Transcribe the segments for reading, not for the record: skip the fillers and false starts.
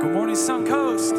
Good morning, Sun Coast.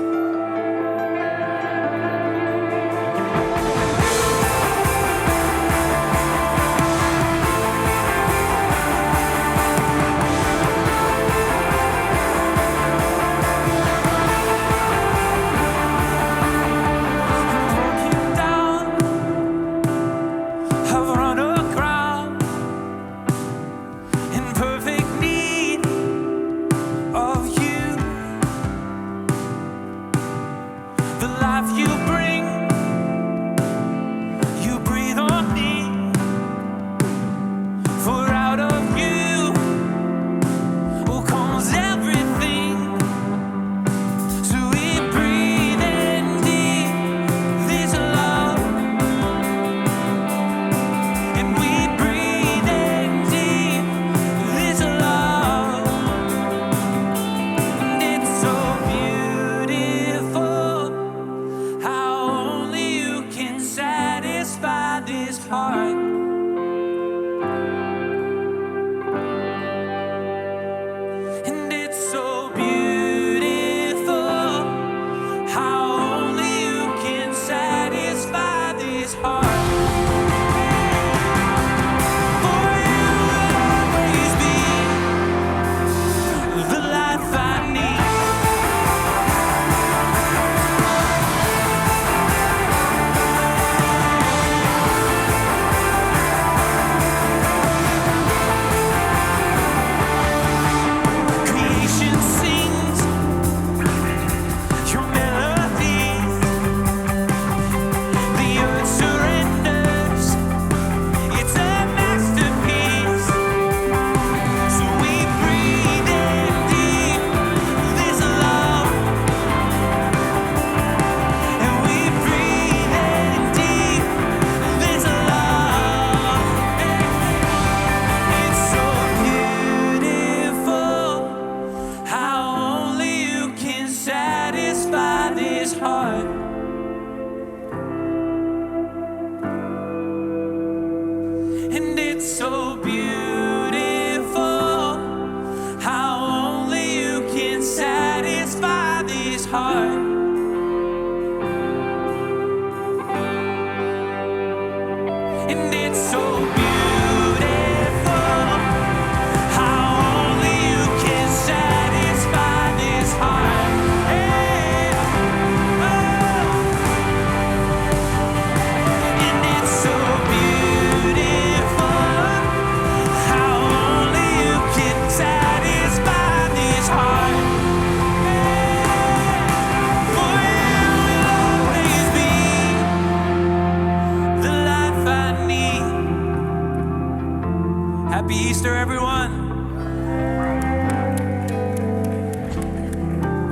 Happy Easter, everyone.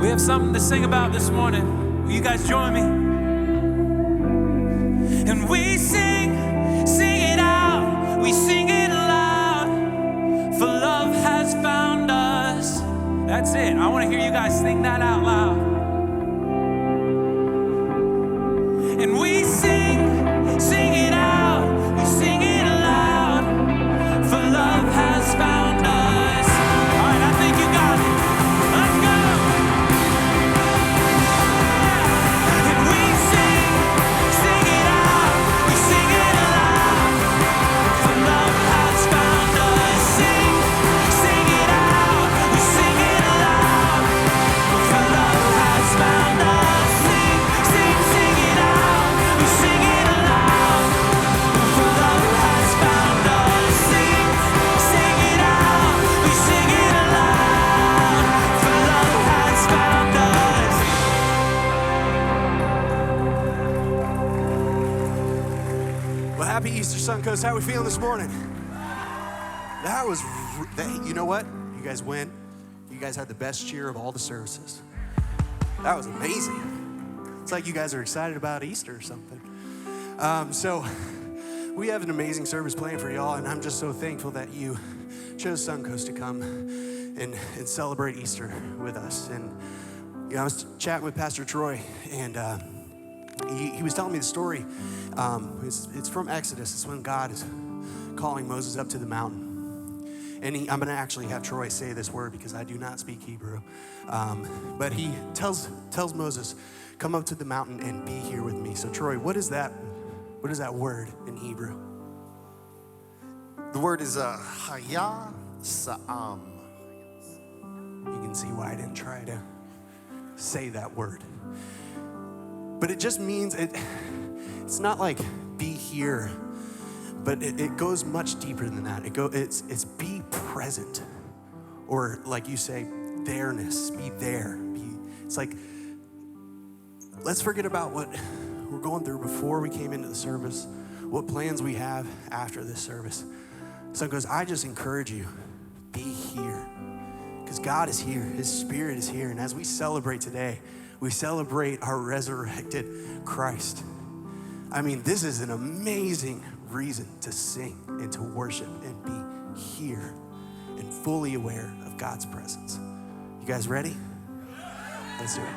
We have something to sing about this morning. Will you guys join me? And we sing it out. We sing it aloud. For love has found us. That's it. I want to hear you guys sing that out loud. And we sing it out. We sing it aloud. For love has found us. All right, I think you got it. Let's go. And we sing it out. We sing it aloud. For love has found us. Sing it out. We sing it aloud. For love has found us. Sing it out. We sing it aloud. For love has found us. Sing it out. We sing it aloud. For love has found us. Well, happy Easter, Sun Coast. How are we feeling this morning? That was, you know what? You guys went. You guys had the best cheer of all the services. That was amazing. It's like you guys are excited about Easter or something. So we have an amazing service planned for y'all, and I'm just so thankful that you chose Sun Coast to come and celebrate Easter with us. And you know, I was chatting with Pastor Troy, and he was telling me the story. It's from Exodus. It's when God is calling Moses up to the mountain. And I'm going to actually have Troy say this word because I do not speak Hebrew. But he tells Moses, come up to the mountain and be here with me. So Troy, what is that word in Hebrew? The word is Haya Sa'am. You can see why I didn't try to say that word. But it just means, it's not like be here, but it goes much deeper than that. It's be present. Or like you say, there-ness, be there. It's like, let's forget about what we're going through before we came into the service, what plans we have after this service. So it goes, I just encourage you, be here. Because God is here, His Spirit is here. And as we celebrate today, we celebrate our resurrected Christ. I mean, this is an amazing reason to sing and to worship and be here and fully aware of God's presence. You guys ready? Let's do it.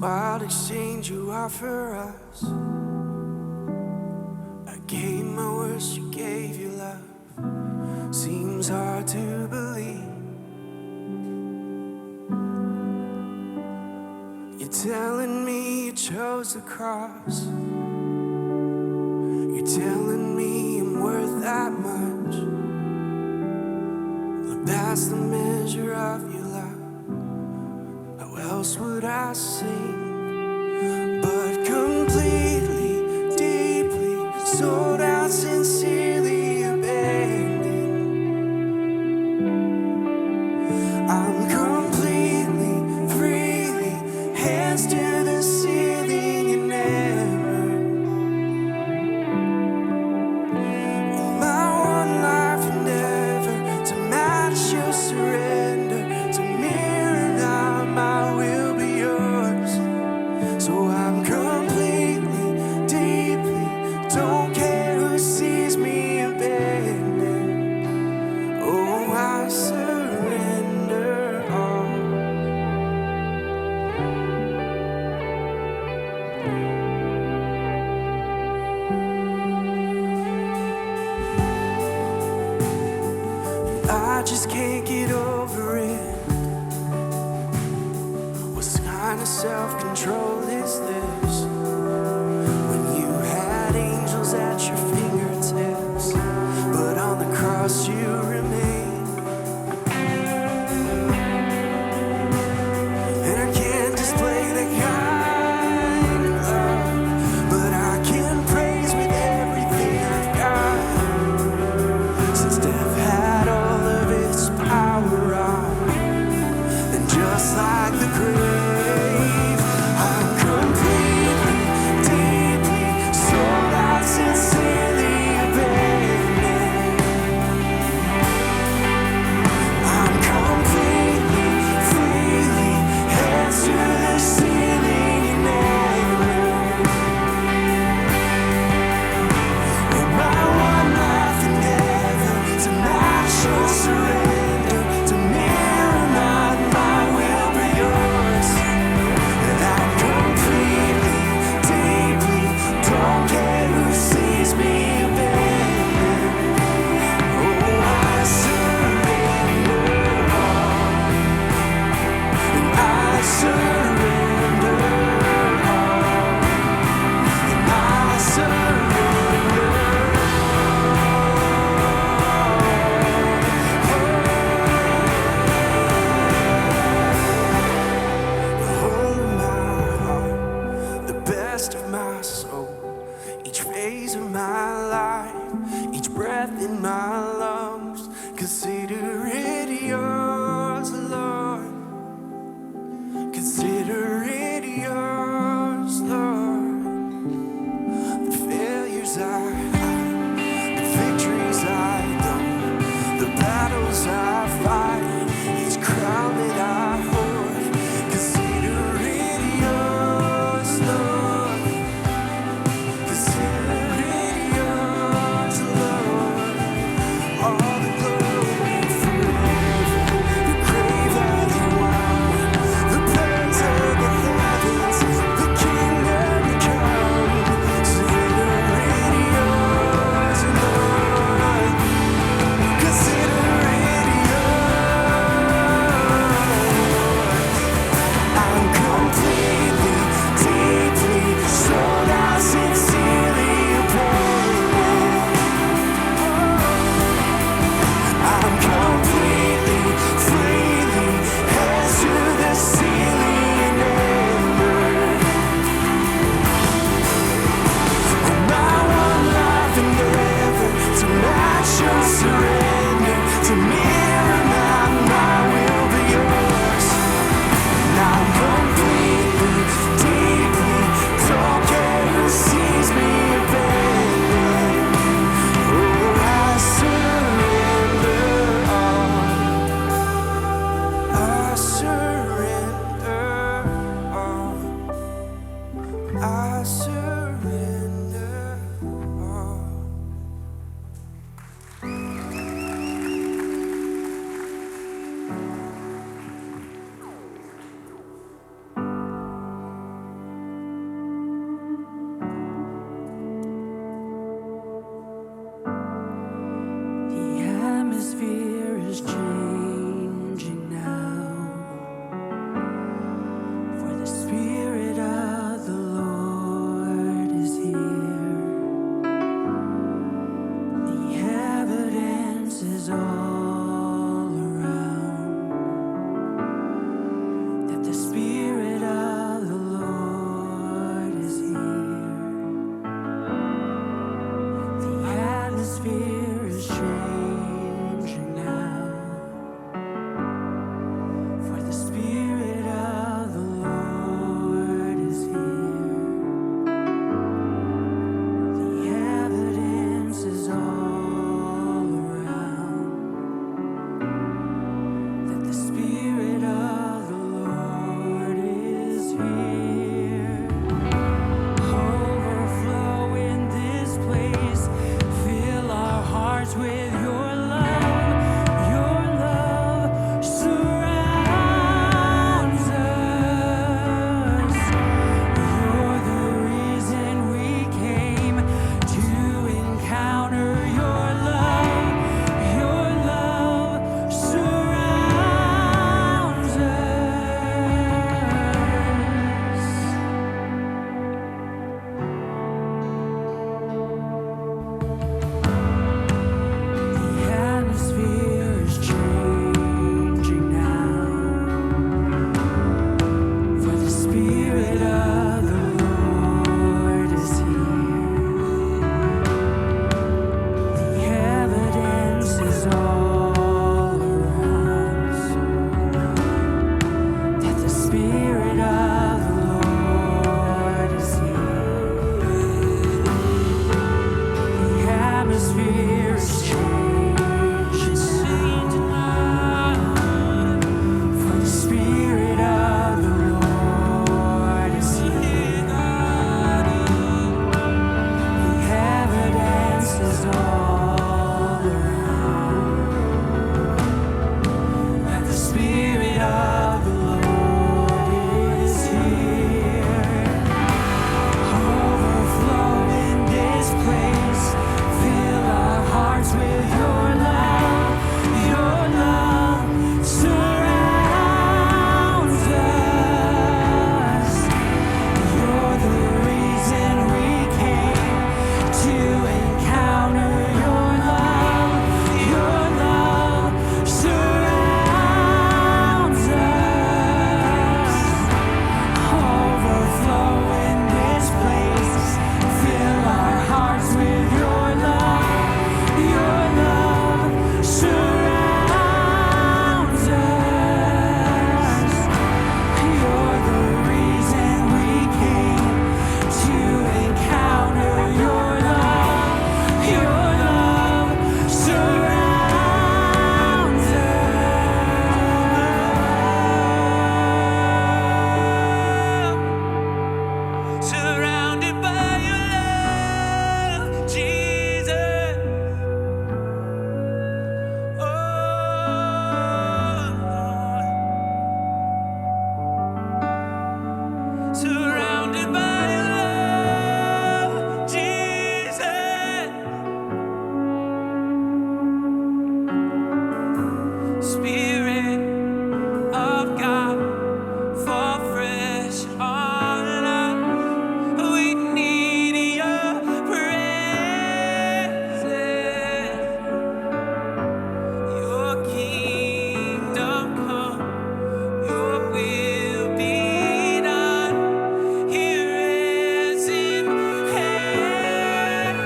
wild exchange you offer us. I gave my worst, you gave your love. Seems hard to believe. You're telling me you chose the cross. You're telling me I'm worth that much. Look, that's the measure of your love. How else would I sing? But completely, deeply, sold out, sincerely abandoned. I'm completely, freely, hands to the ceiling, enamored. My one life endeavor to match your surrender, to mirror now my will be yours. So I'm completely, deeply, don't care who sees me abandoned. Oh, I surrender all. I just can't get over it. What kind of self-control is this? When you had angels at your fingertips, but on the cross you remain. Consider it yours, Lord. Consider it yours, Lord. The failures I hide, the victories I don't, the battles I fight, each crown that I hold. Consider it yours, Lord. Consider it yours, Lord. All the glory forever. Spirit of God, fall fresh on us. We need your presence. Your kingdom come, your will be done here as in heaven.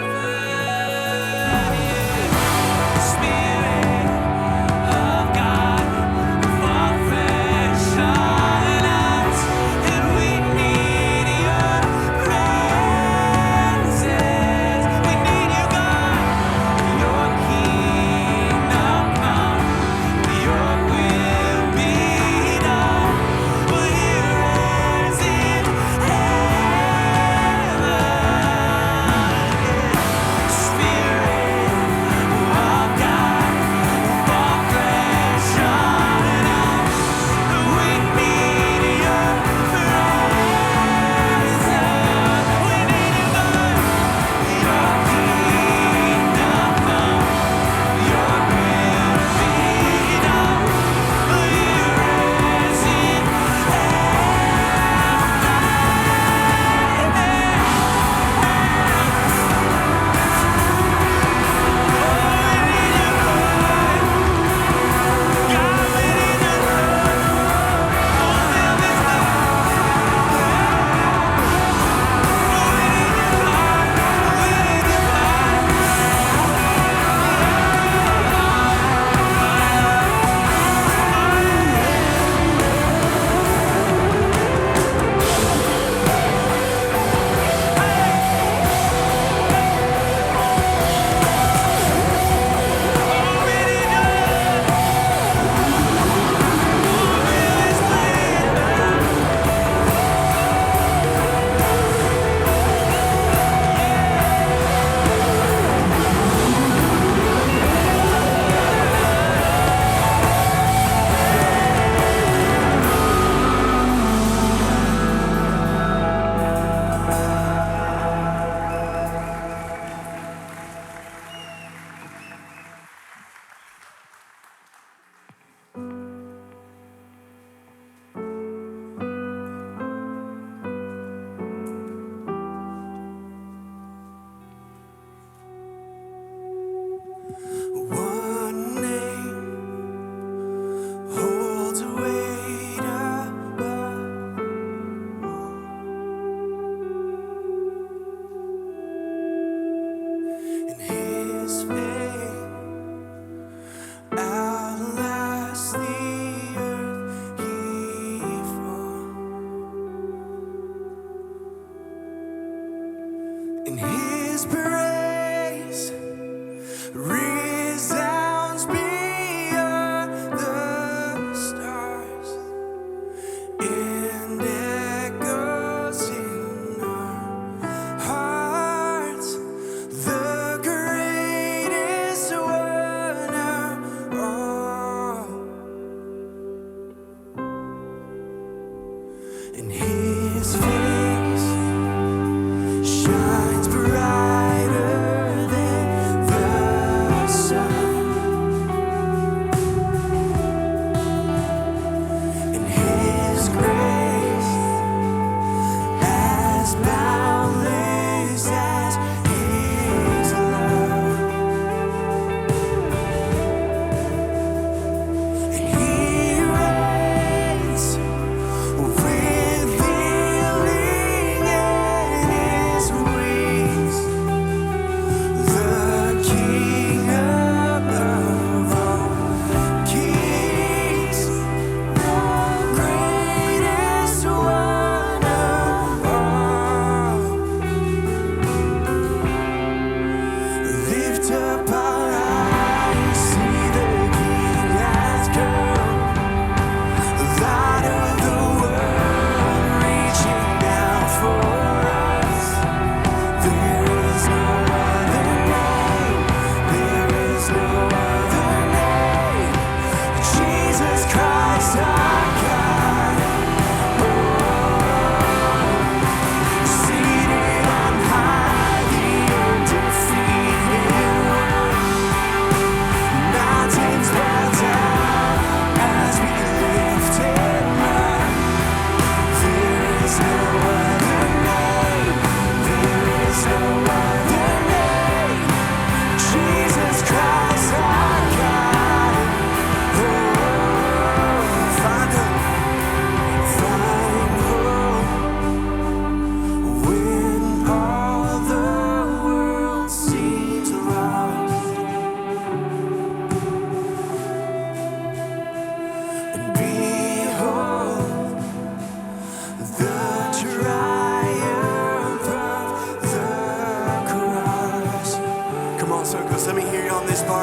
Spirit of God, fall fresh on us, and we need your presence. We need you, God. Your kingdom come, your will be done, here as in heaven. Spirit of God, fall fresh on us. We need your presence. We need you, God. Your kingdom come, your will be done, here as in one name holds a weight above. And His fame outlasts the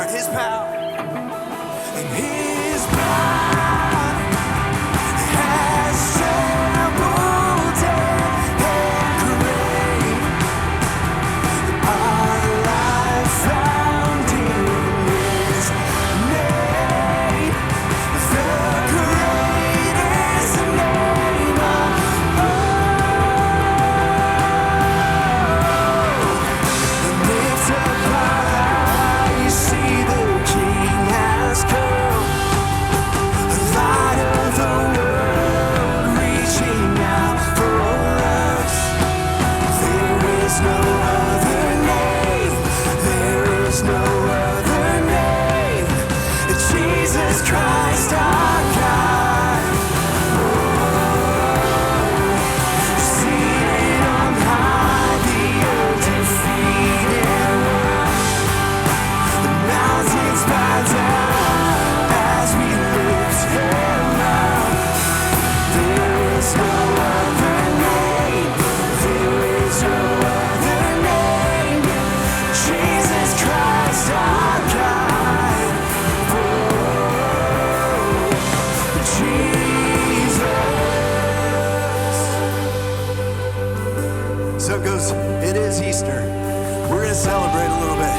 right, his power. And his blood has trampled death and grave. Our life found in his name. The greatest name of all. Lift up our eyes, see the King has come. Light of the world, reaching out for us. There is no other name. There is no other name. Jesus Christ our God. Seated on high, the undefeated one. The mountains bow down as we lift him up. There is no other name. There is no other name. Jesus Christ our God. Oh, Jesus. So it goes, it is Easter. We're going to celebrate a little bit.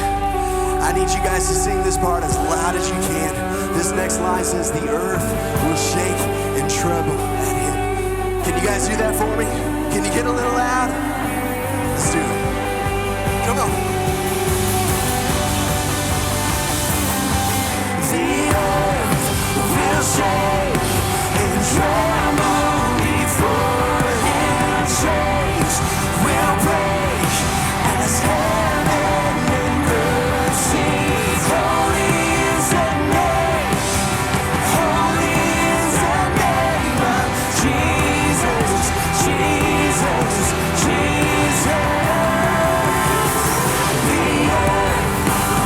I need you guys to sing this part as loud as you can. This next line says, the earth will shake and tremble at him. Can you guys do that for me? Can you get a little loud? Let's do it. Come on. The earth will shake and tremble before him. Chains will break as heaven and earth sings. Holy is the name. Holy is the name of Jesus. Jesus. Jesus. The earth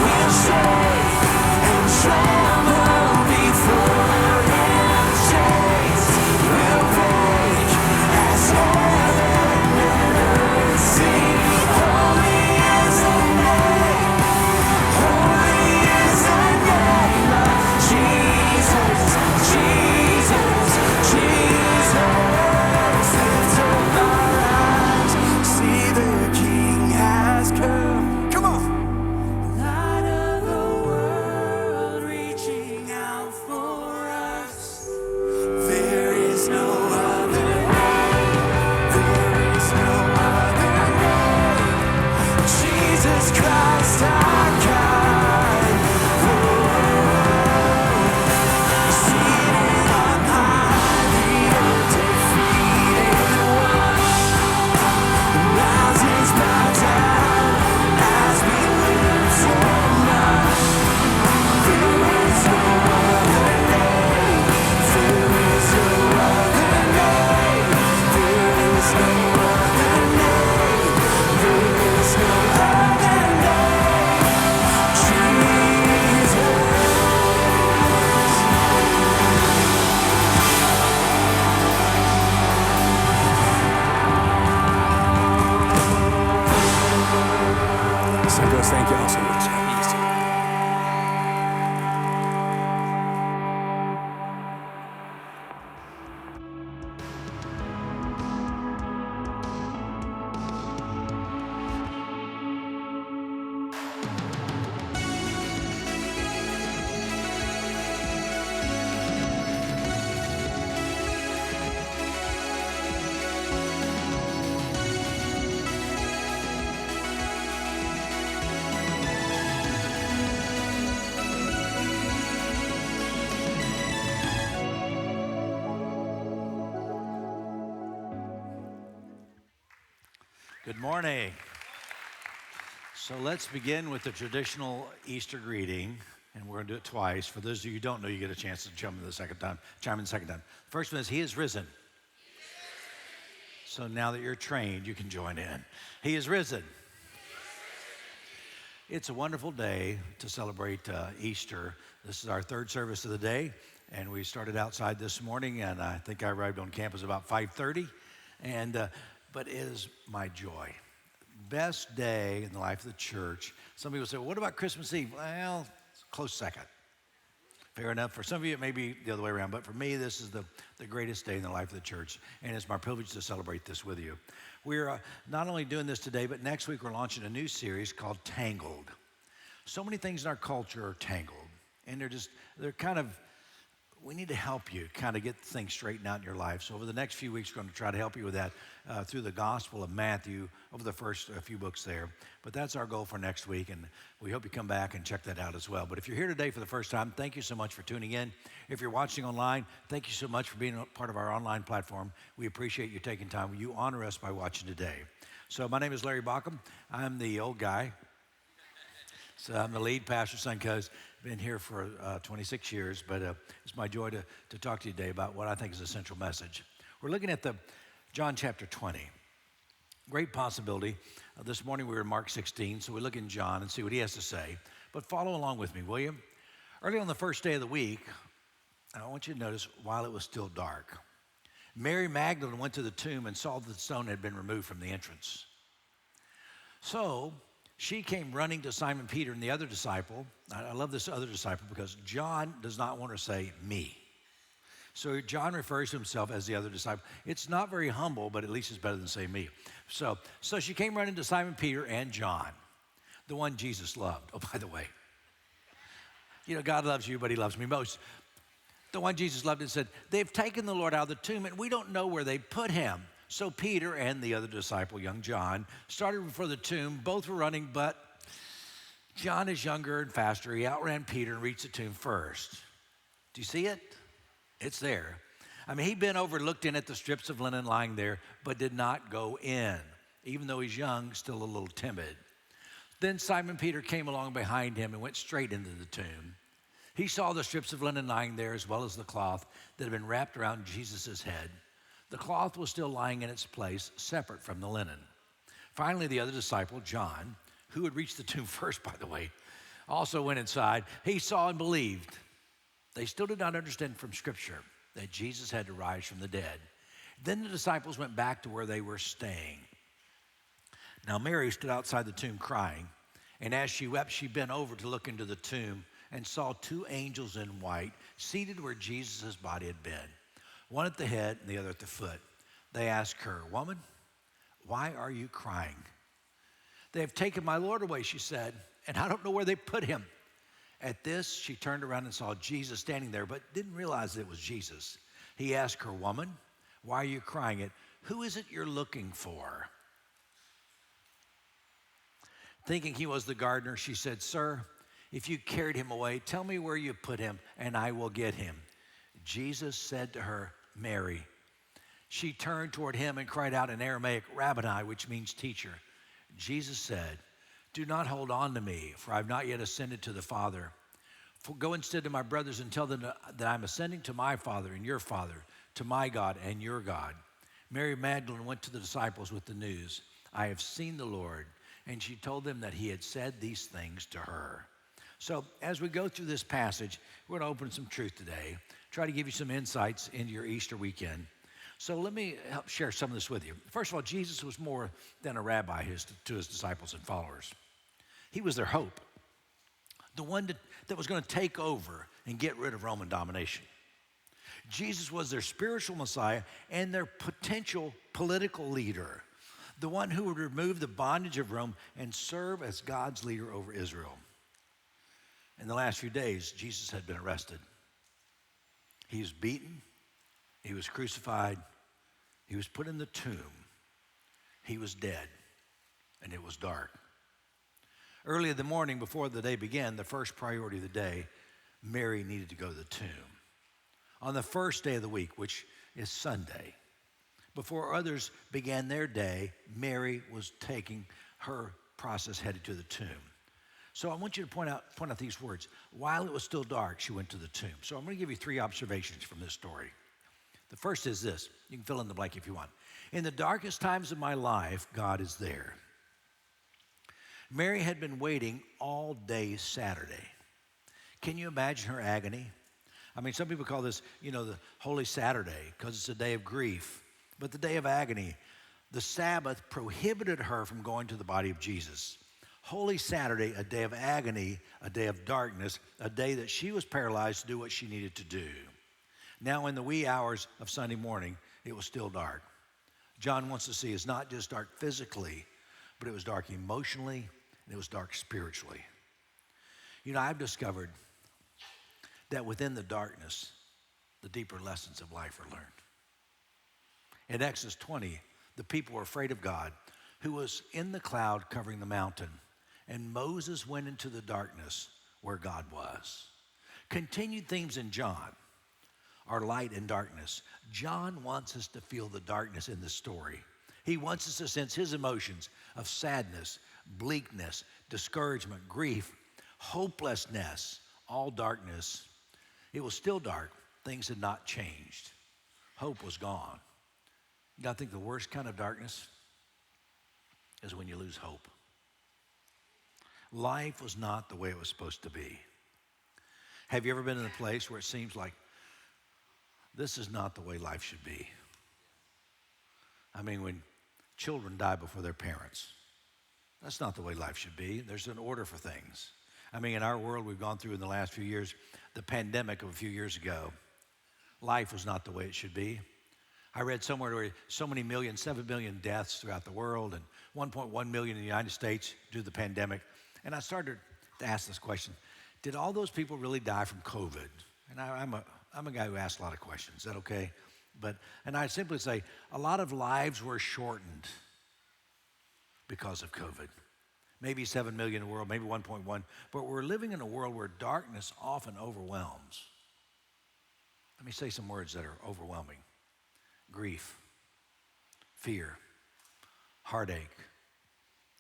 will shake and tremble before him. Chains will break as heaven and earth sing. Holy is the name. Holy is the name of Jesus. Jesus. Jesus. Lift up our eyes, see the King has come. Come on. Light of the world, reaching out for us. There is no other name. There is no other name. Jesus Christ our God. Seated on high, the undefeated one. The mountains bow down as we lift him up. There is no other name. There is no other name. There is no other name. There is no other name. Jesus. So goes, thank you all so much. Happy Easter. Good morning. So let's begin with the traditional Easter greeting, and we're going to do it twice. For those of you who don't know, you get a chance to chime in the second time. First one is, He is risen. So now that you're trained, you can join in. He is risen. It's a wonderful day to celebrate Easter. This is our third service of the day, and we started outside this morning, and I think I arrived on campus about 5:30. But it is my joy. Best day in the life of the church. Some people say, well, what about Christmas Eve? Well, close second. Fair enough. For some of you, it may be the other way around, but for me, this is the greatest day in the life of the church, and it's my privilege to celebrate this with you. We're not only doing this today, but next week we're launching a new series called Tangled. So many things in our culture are tangled, and they're kind of, we need to help you kind of get things straightened out in your life. So over the next few weeks, we're going to try to help you with that through the Gospel of Matthew over the first few books there. But that's our goal for next week, and we hope you come back and check that out as well. But if you're here today for the first time, thank you so much for tuning in. If you're watching online, thank you so much for being a part of our online platform. We appreciate you taking time. You honor us by watching today. So my name is Larry Baucom. I'm the old guy. So I'm the lead pastor of Suncoast. Been here for 26 years, but it's my joy to talk to you today about what I think is a central message. We're looking at the John chapter 20. Great possibility. This morning we were in Mark 16, so we look in John and see what he has to say. But follow along with me, will you? Early on the first day of the week, I want you to notice while it was still dark, Mary Magdalene went to the tomb and saw that the stone had been removed from the entrance. So she came running to Simon Peter and the other disciple. I love this other disciple because John does not want to say me. So John refers to himself as the other disciple. It's not very humble, but at least it's better than say me. So she came running to Simon Peter and John, the one Jesus loved. Oh, by the way, you know, God loves you, but he loves me most. The one Jesus loved and said, they've taken the Lord out of the tomb and we don't know where they put him. So Peter and the other disciple, young John, started before the tomb. Both were running, but John is younger and faster. He outran Peter and reached the tomb first. Do you see it? It's there. I mean, he bent over and looked in at the strips of linen lying there, but did not go in. Even though he's young, still a little timid. Then Simon Peter came along behind him and went straight into the tomb. He saw the strips of linen lying there as well as the cloth that had been wrapped around Jesus' head. The cloth was still lying in its place, separate from the linen. Finally, the other disciple, John, who had reached the tomb first, by the way, also went inside. He saw and believed. They still did not understand from Scripture that Jesus had to rise from the dead. Then the disciples went back to where they were staying. Now Mary stood outside the tomb crying, and as she wept, she bent over to look into the tomb and saw two angels in white seated where Jesus' body had been, one at the head and the other at the foot. They asked her, "Woman, why are you crying?" "They have taken my Lord away," she said, "and I don't know where they put him." At this, she turned around and saw Jesus standing there, but didn't realize it was Jesus. He asked her, "Woman, why are you crying? Who is it you're looking for?" Thinking he was the gardener, she said, "Sir, if you carried him away, tell me where you put him, and I will get him." Jesus said to her, "Mary." She turned toward him and cried out in Aramaic, "Rabboni," which means teacher. Jesus said, "Do not hold on to me, for I have not yet ascended to the Father. Go instead to my brothers and tell them that I'm ascending to my Father and your Father, to my God and your God." Mary Magdalene went to the disciples with the news, "I have seen the Lord," and she told them that he had said these things to her. So as we go through this passage, we're going to open some truth today, try to give you some insights into your Easter weekend. So let me help share some of this with you. First of all, Jesus was more than a rabbi to his disciples and followers. He was their hope, the one that was going to take over and get rid of Roman domination. Jesus was their spiritual Messiah and their potential political leader, the one who would remove the bondage of Rome and serve as God's leader over Israel. In the last few days, Jesus had been arrested. He was beaten, he was crucified, he was put in the tomb, he was dead, and it was dark. Early in the morning, before the day began, the first priority of the day, Mary needed to go to the tomb. On the first day of the week, which is Sunday, before others began their day, Mary was taking her process headed to the tomb. So I want you to point out these words. While it was still dark, she went to the tomb. So I'm going to give you three observations from this story. The first is this. You can fill in the blank if you want. In the darkest times of my life, God is there. Mary had been waiting all day Saturday. Can you imagine her agony? I mean, some people call this, the Holy Saturday because it's a day of grief, but the day of agony. The Sabbath prohibited her from going to the body of Jesus. Holy Saturday, a day of agony, a day of darkness, a day that she was paralyzed to do what she needed to do. Now in the wee hours of Sunday morning, it was still dark. John wants to see it's not just dark physically, but it was dark emotionally, and it was dark spiritually. You know, I've discovered that within the darkness, the deeper lessons of life are learned. In Exodus 20, the people were afraid of God, who was in the cloud covering the mountain, and Moses went into the darkness where God was. Continued themes in John are light and darkness. John wants us to feel the darkness in the story. He wants us to sense his emotions of sadness, bleakness, discouragement, grief, hopelessness, all darkness. It was still dark. Things had not changed. Hope was gone. You gotta think the worst kind of darkness is when you lose hope. Life was not the way it was supposed to be. Have you ever been in a place where it seems like this is not the way life should be? I mean, when children die before their parents, that's not the way life should be. There's an order for things. I mean, in our world, we've gone through in the last few years, the pandemic of a few years ago. Life was not the way it should be. I read somewhere where so many million, 7 million deaths throughout the world and 1.1 million in the United States due to the pandemic. And I started to ask this question, did all those people really die from COVID? And I'm a guy who asks a lot of questions. Is that okay? And I simply say, a lot of lives were shortened because of COVID. Maybe 7 million in the world, maybe 1.1. But we're living in a world where darkness often overwhelms. Let me say some words that are overwhelming. Grief, fear, heartache,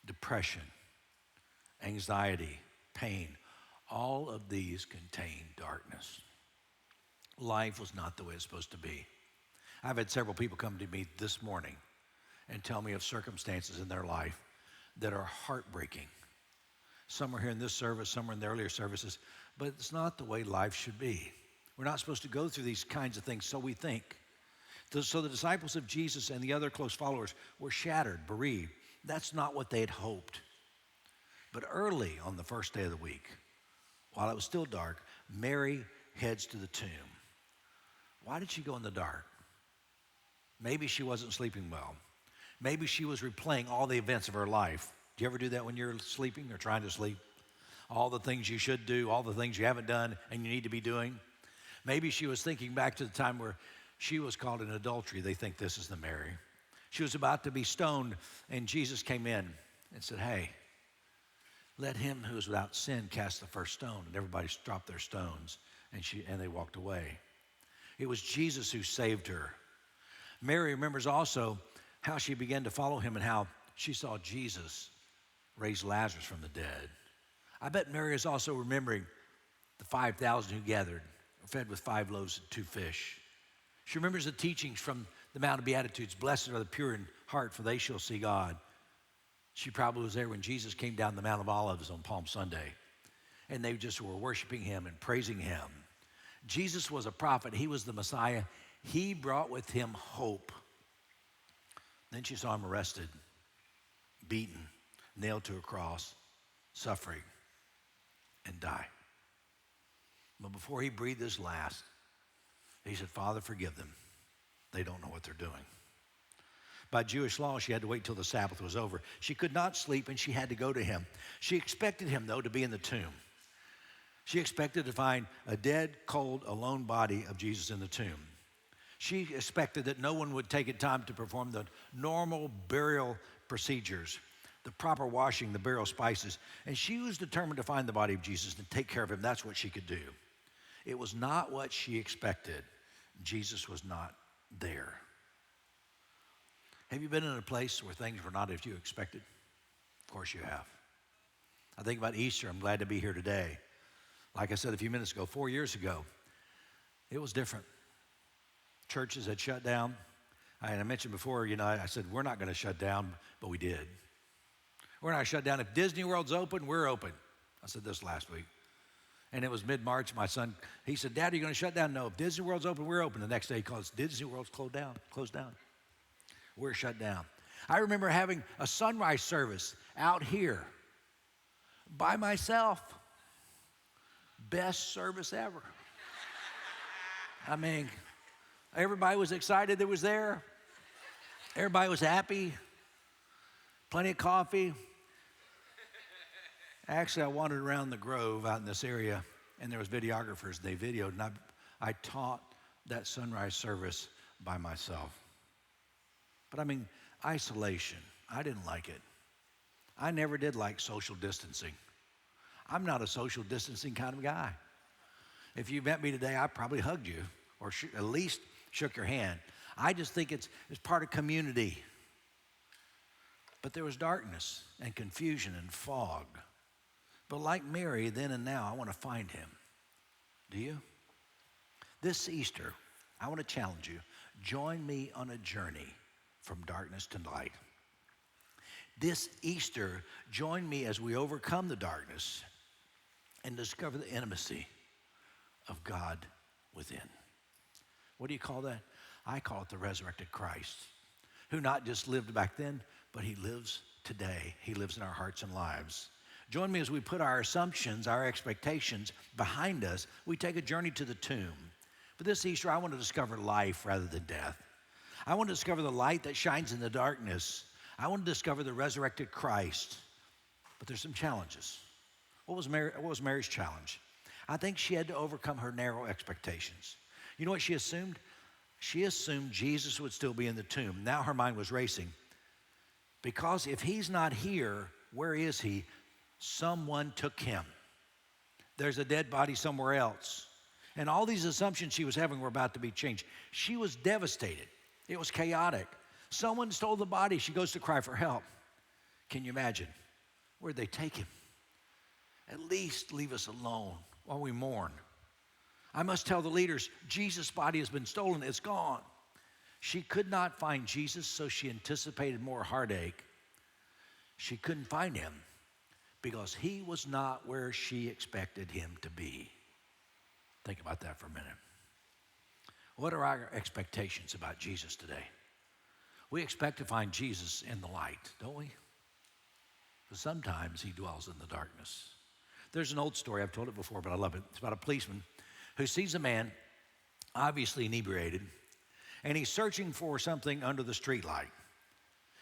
depression, anxiety, pain. All of these contain darkness. Life was not the way it's supposed to be. I've had several people come to me this morning and tell me of circumstances in their life that are heartbreaking. Some are here in this service, some are in the earlier services, but it's not the way life should be. We're not supposed to go through these kinds of things, so we think. So the disciples of Jesus and the other close followers were shattered, bereaved. That's not what they had hoped. But early on the first day of the week, while it was still dark, Mary heads to the tomb. Why did she go in the dark? Maybe she wasn't sleeping well. Maybe she was replaying all the events of her life. Do you ever do that when you're sleeping or trying to sleep? All the things you should do, all the things you haven't done and you need to be doing. Maybe she was thinking back to the time where she was caught in adultery. They think this is the Mary. She was about to be stoned, and Jesus came in and said, hey, let him who is without sin cast the first stone. And everybody dropped their stones, and they walked away. It was Jesus who saved her. Mary remembers also how she began to follow him and how she saw Jesus raise Lazarus from the dead. I bet Mary is also remembering the 5,000 who gathered, fed with 5 loaves and 2 fish. She remembers the teachings from the Mount of Beatitudes. Blessed are the pure in heart, for they shall see God. She probably was there when Jesus came down the Mount of Olives on Palm Sunday. And they just were worshiping him and praising him. Jesus was a prophet. He was the Messiah. He brought with him hope. Then she saw him arrested, beaten, nailed to a cross, suffering, and die. But before he breathed his last, he said, Father, forgive them. They don't know what they're doing. By Jewish law, she had to wait till the Sabbath was over. She could not sleep, and she had to go to him. She expected him, though, to be in the tomb. She expected to find a dead, cold, alone body of Jesus in the tomb. She expected that no one would take it time to perform the normal burial procedures, the proper washing, the burial spices. And she was determined to find the body of Jesus and take care of him. That's what she could do. It was not what she expected. Jesus was not there. Have you been in a place where things were not as you expected? Of course you have. I think about Easter. I'm glad to be here today. Like I said a few minutes ago, 4 years ago, it was different. Churches had shut down. And I mentioned before, I said, we're not going to shut down, but we did. We're not shut down. If Disney World's open, we're open. I said this last week. And it was mid-March. My son, he said, Dad, are you going to shut down? No, if Disney World's open, we're open. The next day he calls, Disney World's closed down. We're shut down. I remember having a sunrise service out here by myself. Best service ever. I mean, everybody was excited that was there. Everybody was happy. Plenty of coffee. Actually, I wandered around the Grove out in this area, and there was videographers. They videoed, and I taught that sunrise service by myself. But I mean, isolation, I didn't like it. I never did like social distancing. I'm not a social distancing kind of guy. If you met me today, I probably hugged you or at least shook your hand. I just think it's part of community. But there was darkness and confusion and fog. But like Mary, then and now, I want to find him. Do you? This Easter, I want to challenge you. Join me on a journey from darkness to light. This Easter, join me as we overcome the darkness and discover the intimacy of God within. What do you call that? I call it the resurrected Christ, who not just lived back then, but he lives today. He lives in our hearts and lives. Join me as we put our assumptions, our expectations behind us. We take a journey to the tomb. But this Easter, I want to discover life rather than death. I want to discover the light that shines in the darkness. I want to discover the resurrected Christ. But there's some challenges. What was Mary's challenge? I think she had to overcome her narrow expectations. You know what she assumed? She assumed Jesus would still be in the tomb. Now her mind was racing. Because if he's not here, where is he? Someone took him. There's a dead body somewhere else. And all these assumptions she was having were about to be changed. She was devastated. It was chaotic. Someone stole the body. She goes to cry for help. Can you imagine? Where'd they take him? At least leave us alone while we mourn. I must tell the leaders, Jesus' body has been stolen. It's gone. She could not find Jesus, so she anticipated more heartache. She couldn't find him because he was not where she expected him to be. Think about that for a minute. What are our expectations about Jesus today? We expect to find Jesus in the light, don't we? But sometimes he dwells in the darkness. There's an old story, I've told it before, but I love it. It's about a policeman who sees a man, obviously inebriated, and he's searching for something under the streetlight.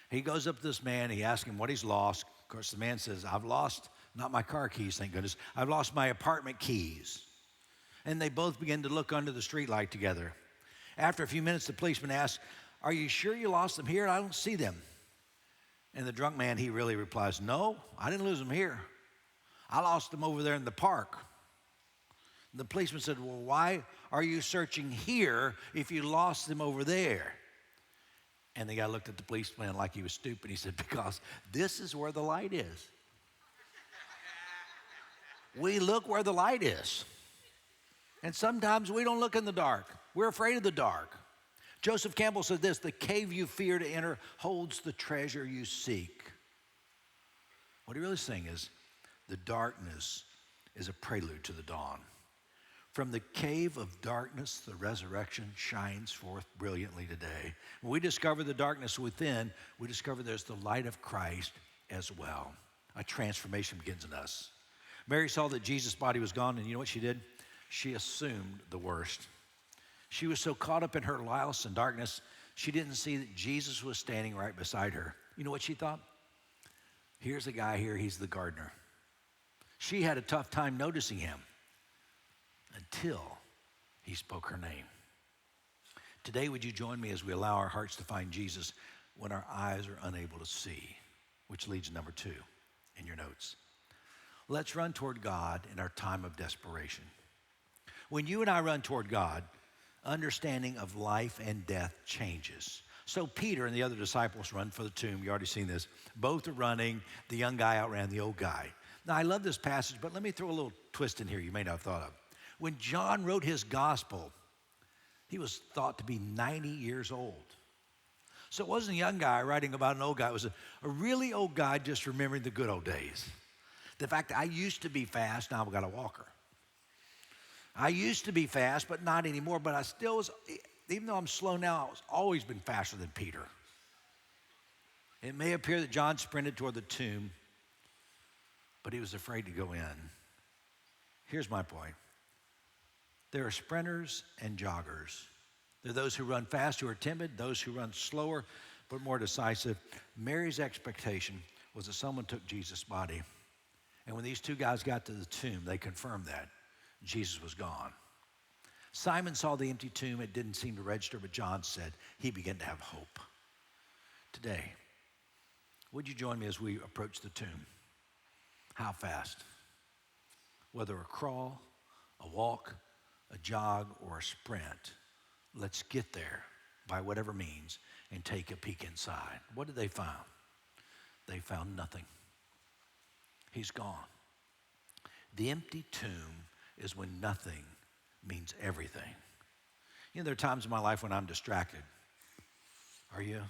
He goes up to this man, he asks him what he's lost. Of course, the man says, I've lost, not my car keys, thank goodness, I've lost my apartment keys. And they both begin to look under the streetlight together. After a few minutes, the policeman asks, are you sure you lost them here? I don't see them. And the drunk man, he really replies, no, I didn't lose them here. I lost them over there in the park. The policeman said, well, why are you searching here if you lost them over there? And the guy looked at the policeman like he was stupid. He said, because this is where the light is. We look where the light is. And sometimes we don't look in the dark. We're afraid of the dark. Joseph Campbell said this, the cave you fear to enter holds the treasure you seek. What he really is saying is, the darkness is a prelude to the dawn. From the cave of darkness, the resurrection shines forth brilliantly today. When we discover the darkness within, we discover there's the light of Christ as well. A transformation begins in us. Mary saw that Jesus' body was gone, and you know what she did? She assumed the worst. She was so caught up in her loss and darkness, she didn't see that Jesus was standing right beside her. You know what she thought? Here's a guy here, he's the gardener. She had a tough time noticing him until he spoke her name. Today, would you join me as we allow our hearts to find Jesus when our eyes are unable to see? Which leads to number 2 in your notes. Let's run toward God in our time of desperation. When you and I run toward God, understanding of life and death changes. So Peter and the other disciples run for the tomb. You already seen this. Both are running. The young guy outran the old guy. Now, I love this passage, but let me throw a little twist in here you may not have thought of. When John wrote his gospel, he was thought to be 90 years old. So it wasn't a young guy writing about an old guy. It was a really old guy just remembering the good old days. The fact that I used to be fast, now I've got a walker. I used to be fast, but not anymore. But I still was, even though I'm slow now, I've always been faster than Peter. It may appear that John sprinted toward the tomb, but he was afraid to go in. Here's my point. There are sprinters and joggers. There are those who run fast who are timid, those who run slower but more decisive. Mary's expectation was that someone took Jesus' body. And when these two guys got to the tomb, they confirmed that Jesus was gone. Simon saw the empty tomb. It didn't seem to register, but John said he began to have hope. Today, would you join me as we approach the tomb? How fast? Whether a crawl, a walk, a jog, or a sprint, let's get there by whatever means and take a peek inside. What did they find? They found nothing. He's gone. The empty tomb is when nothing means everything. You know, there are times in my life when I'm distracted. Are you?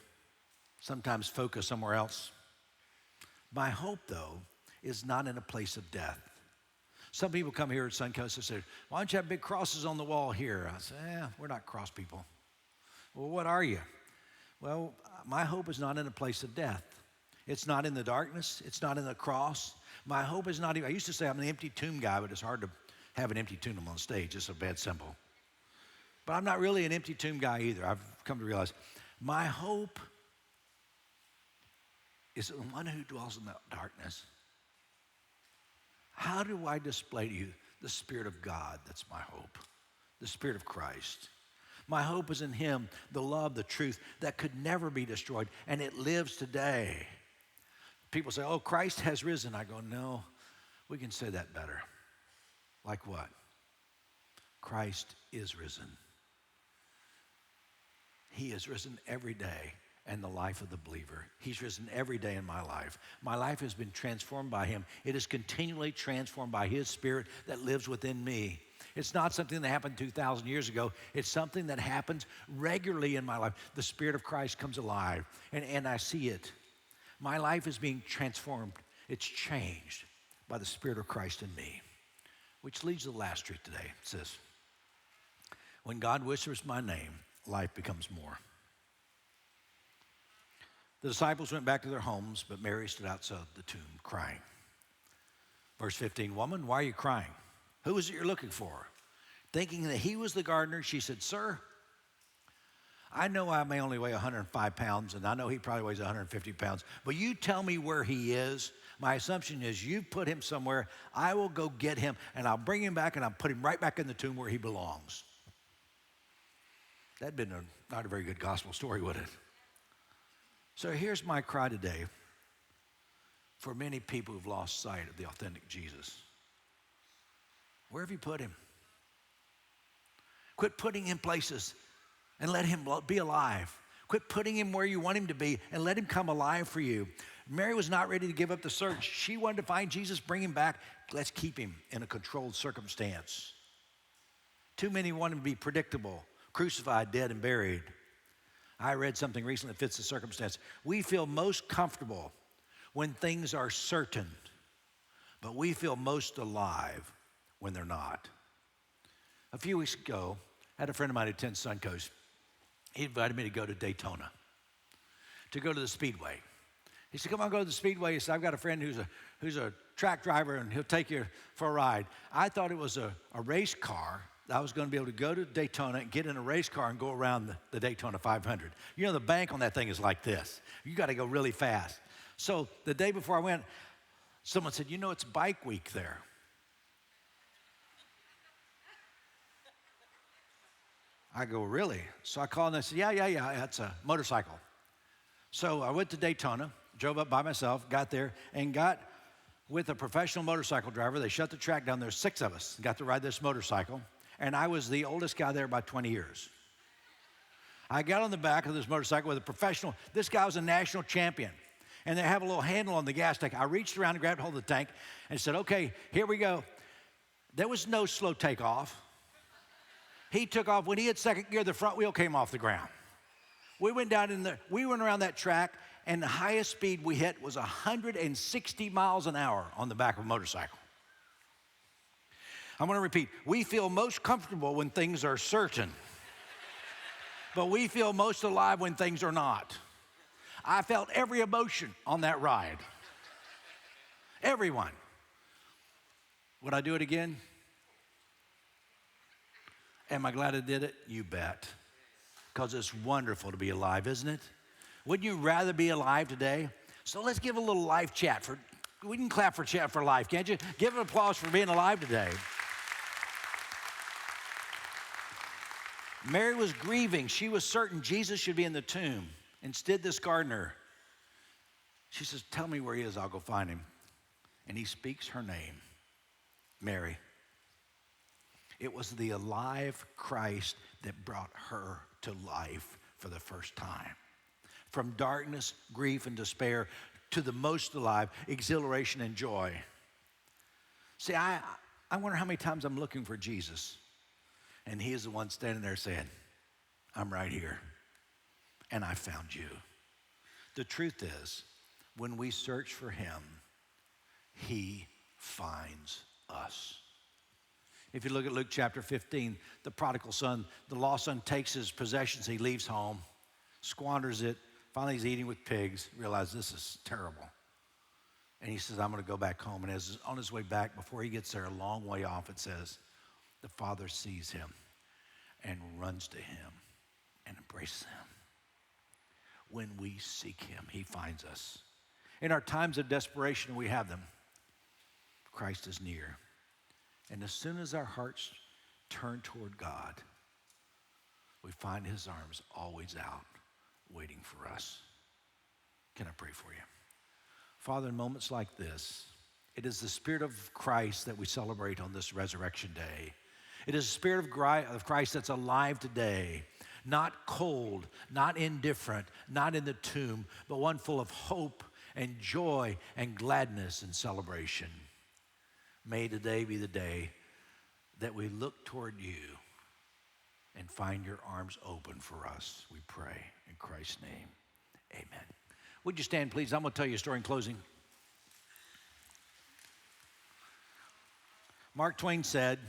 Sometimes focus somewhere else. My hope, though, is not in a place of death. Some people come here at Suncoast and say, why don't you have big crosses on the wall here? I say, we're not cross people. Well, what are you? Well, my hope is not in a place of death. It's not in the darkness. It's not in the cross. My hope is not even, I used to say I'm an empty tomb guy, but it's hard to have an empty tomb on stage. It's a bad symbol. But I'm not really an empty tomb guy either. I've come to realize my hope is the one who dwells in the darkness. How do I display to you the Spirit of God? That's my hope. The Spirit of Christ. My hope is in him, the love, the truth that could never be destroyed, and it lives today. People say, oh, Christ has risen. I go, no, we can say that better. Like what? Christ is risen. He is risen every day in the life of the believer. He's risen every day in my life. My life has been transformed by him. It is continually transformed by his Spirit that lives within me. It's not something that happened 2,000 years ago. It's something that happens regularly in my life. The Spirit of Christ comes alive, and I see it. My life is being transformed. It's changed by the Spirit of Christ in me. Which leads to the last truth today. It says, when God whispers my name, life becomes more. The disciples went back to their homes, but Mary stood outside the tomb crying. Verse 15, woman, why are you crying? Who is it you're looking for? Thinking that he was the gardener, she said, sir, I know I may only weigh 105 pounds, and I know he probably weighs 150 pounds, but you tell me where he is. My assumption is you put him somewhere. I will go get him, and I'll bring him back, and I'll put him right back in the tomb where he belongs. That'd been not a very good gospel story, would it? So here's my cry today for many people who've lost sight of the authentic Jesus. Where have you put him? Quit putting him places and let him be alive. Quit putting him where you want him to be and let him come alive for you. Mary was not ready to give up the search. She wanted to find Jesus, bring him back. Let's keep him in a controlled circumstance. Too many want him to be predictable, crucified, dead, and buried. I read something recently that fits the circumstance. We feel most comfortable when things are certain, but we feel most alive when they're not. A few weeks ago, I had a friend of mine who attends Suncoast. He invited me to go to Daytona, to go to the Speedway. He said, come on, go to the Speedway. He said, I've got a friend who's a track driver, and he'll take you for a ride. I thought it was a race car. I was going to be able to go to Daytona and get in a race car and go around the Daytona 500. You know, the bank on that thing is like this. You got to go really fast. So the day before I went, someone said, you know, it's bike week there. I go, really? So I called and I said, yeah, it's a motorcycle. So I went to Daytona, drove up by myself, got there, and got with a professional motorcycle driver. They shut the track down. There's 6 of us, got to ride this motorcycle. And I was the oldest guy there by 20 years. I got on the back of this motorcycle with a professional. This guy was a national champion. And they have a little handle on the gas tank. I reached around and grabbed hold of the tank and said, okay, here we go. There was no slow takeoff. He took off. When he hit second gear, the front wheel came off the ground. We went around that track, and the highest speed we hit was 160 miles an hour on the back of a motorcycle. I'm going to repeat. We feel most comfortable when things are certain, but we feel most alive when things are not. I felt every emotion on that ride. Everyone. Would I do it again? Am I glad I did it? You bet. Because it's wonderful to be alive, isn't it? Wouldn't you rather be alive today? So let's give a little life chat we can clap for chat for life, can't you? Give an applause for being alive today. Mary was grieving. She was certain Jesus should be in the tomb. Instead, this gardener, she says, tell me where he is, I'll go find him. And he speaks her name, Mary. It was the alive Christ that brought her to life for the first time. From darkness, grief, and despair to the most alive, exhilaration and joy. See, I wonder how many times I'm looking for Jesus, and he is the one standing there saying, I'm right here, and I found you. The truth is, when we search for him, he finds us. If you look at Luke chapter 15, the prodigal son, the lost son takes his possessions, he leaves home, squanders it, finally he's eating with pigs, realizes this is terrible. And he says, I'm gonna go back home. And as on his way back, before he gets there, a long way off, it says, the father sees him and runs to him and embraces him. When we seek him, he finds us. In our times of desperation, we have them. Christ is near. And as soon as our hearts turn toward God, we find his arms always out, waiting for us. Can I pray for you? Father, in moments like this, it is the Spirit of Christ that we celebrate on this resurrection day. It is the Spirit of Christ that's alive today, not cold, not indifferent, not in the tomb, but one full of hope and joy and gladness and celebration. May today be the day that we look toward you and find your arms open for us, we pray. In Christ's name, amen. Would you stand, please? I'm going to tell you a story in closing. Mark Twain said,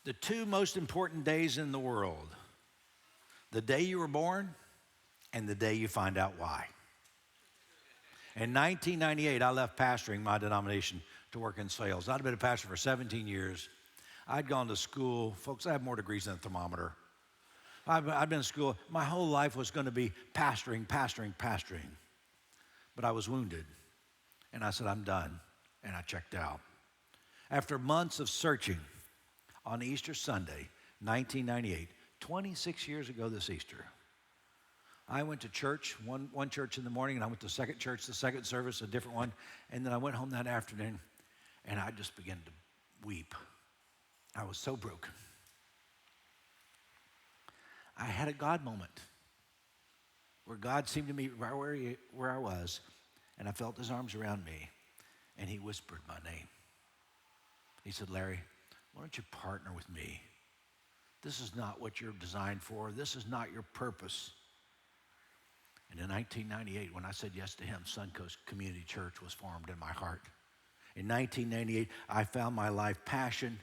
the two most important days in the world, the day you were born and the day you find out why. In 1998, I left pastoring my denomination to work in sales. I'd been a pastor for 17 years. I'd gone to school. Folks, I have more degrees than a thermometer. I'd been in school. My whole life was going to be pastoring. But I was wounded. And I said, I'm done. And I checked out. After months of searching, on Easter Sunday, 1998, 26 years ago this Easter, I went to church, one church in the morning, and I went to the second church, the second service, a different one. And then I went home that afternoon, and I just began to weep. I was so broken. I had a God moment where God seemed to me right where I was, and I felt his arms around me, and he whispered my name. He said, Larry, why don't you partner with me? This is not what you're designed for. This is not your purpose. And in 1998, when I said yes to him, Suncoast Community Church was formed in my heart. In 1998, I found my life passion,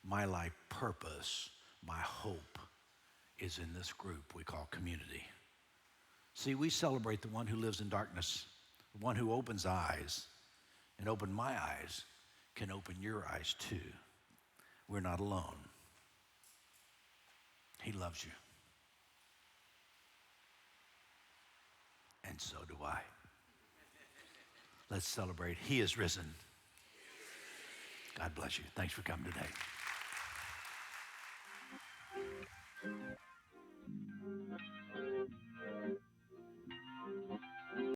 my life purpose, my hope is in this group we call community. See, we celebrate the one who lives in darkness, the one who opens eyes, and open my eyes can open your eyes too. We're not alone. He loves you. And so do I. Let's celebrate. He is risen. God bless you. Thanks for coming today.